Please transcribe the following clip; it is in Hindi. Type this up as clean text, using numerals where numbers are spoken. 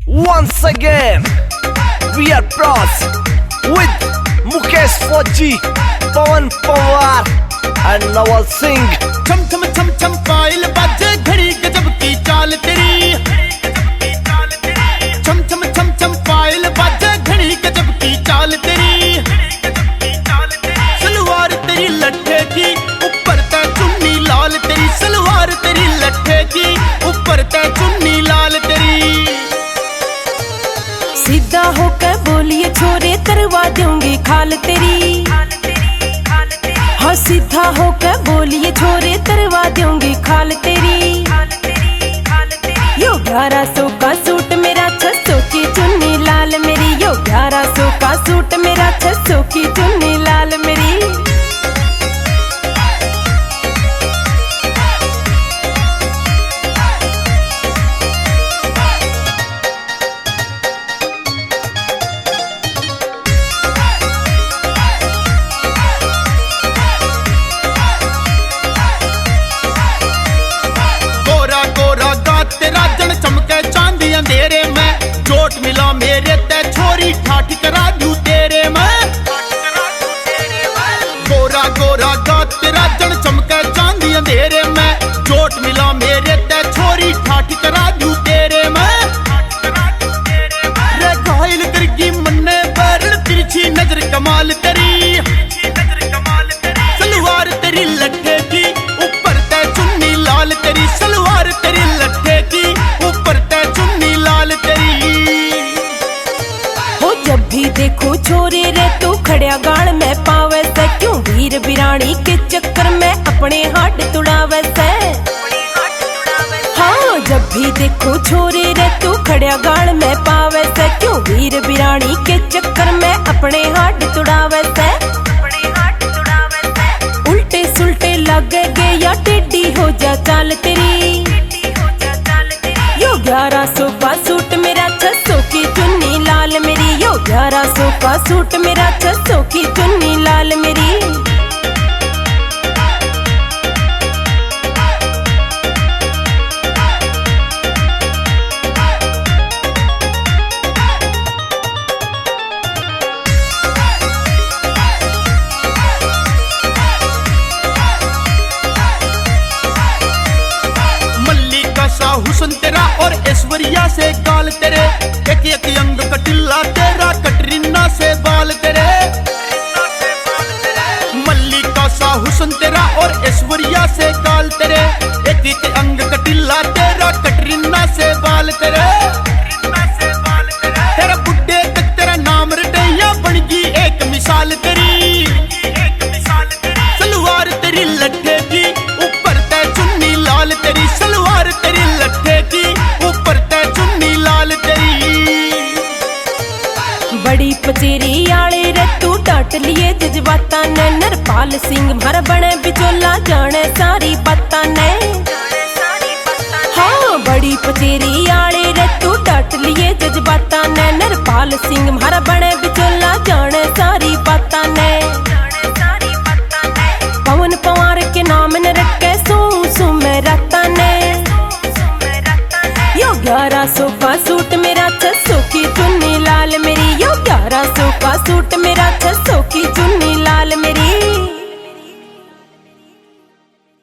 Once again, we are pros with Mukesh Fauji, Pawan Pawar and Nawal Singh. छम छम छम छम पायल बाजे घड़ी गजब की चाल तेरी। छम छम छम छम पायल बाजे घड़ी गजब की चाल तेरी। सलवार तेरी लट्ठे की ऊपर तै चुन्नी लाल तेरी। सलवार तेरी लट्ठे की ऊपर तै चुन्नी लाल तेरी। सीधा होकर बोलिए छोरे करवा दूंगी खाल तेरी। हाँ सीधा होकर बोलिए छोरे करवा दूंगी खाल तेरी। यो 1100 का सूट मेरा 600 की चुन्नी लाल मेरी। यो 1100 का सूट मेरा 600 की चुन्नी लाल मेरी। चमके चांदी अंधेरे में चोट मिला मेरे ते छोरी ठाठ करा दूं तेरे में। गोरा गोरा गा तेरा जन चमके चांदी अंधेरे में चोट मिला मेरे ते छोरी ठाठ करा दूं तेरे में। रे घायल करगी मन्ने पर तिरछी नजर कमाल तेरी। सलवार तेरी लट्ठे की ऊपर ते चुन्नी लाल तेरी। सलवार तेरी लट्ठे की ऊपर ते चुन्नी लाल तेरी। हो जब भी देखो छोरे रे तू खड़िया गाल में पावे से। क्यों वीर बिरानी के चक्कर में अपने हाथ तुड़ावे से। हाँ जब भी देखो छोरे रे तू खड़िया गाल में पावे से। क्यों वीर बिरानी के चक्कर में अपने हाथ तुड़ावे से। उल्टे सुल्टे लगेगे या टेढ़ी हो जा चाल तेरी। यो 1100 का सूट मेरा 600 की चुन्नी लाल मेरी। यो 1100 का सूट मेरा 600 की चुन्नी लाल मेरी। हुस्न तेरा और ऐश्वर्या से गाल तेरे। एक एक अंग कटिल्ला तेरा कटरीना से बाल तेरे। मल्लिका सा हुस्न तेरा और ऐश्वर्या से गाल तेरे। एक एक अंग कटिल्ला तेरा कटरीना से बाल तेरे। तेरा बुड्ढे तक तेरा नाम रटैया बनगी एक मिसाल तेरी। सलवार तेरी लट्ठे की ऊपर तै चुन्नी लाल तेरी। सलवार तेरी लट्ठे की ऊपर तै चुन्नी लाल तेरी। बड़ी पचेरी आले रे तू डांट लिए जज्बाता ने। नरपाल सिंह भर बने बिचोला जाने सारी बाता ने। हाँ बड़ी पचेरी आले रे तू डांट लिए जज्बाता ने। नरपाल सिंह भर बने बिचोला जाने सारी बाता ने। पवन पवार के नाम न रखे सू सू में रख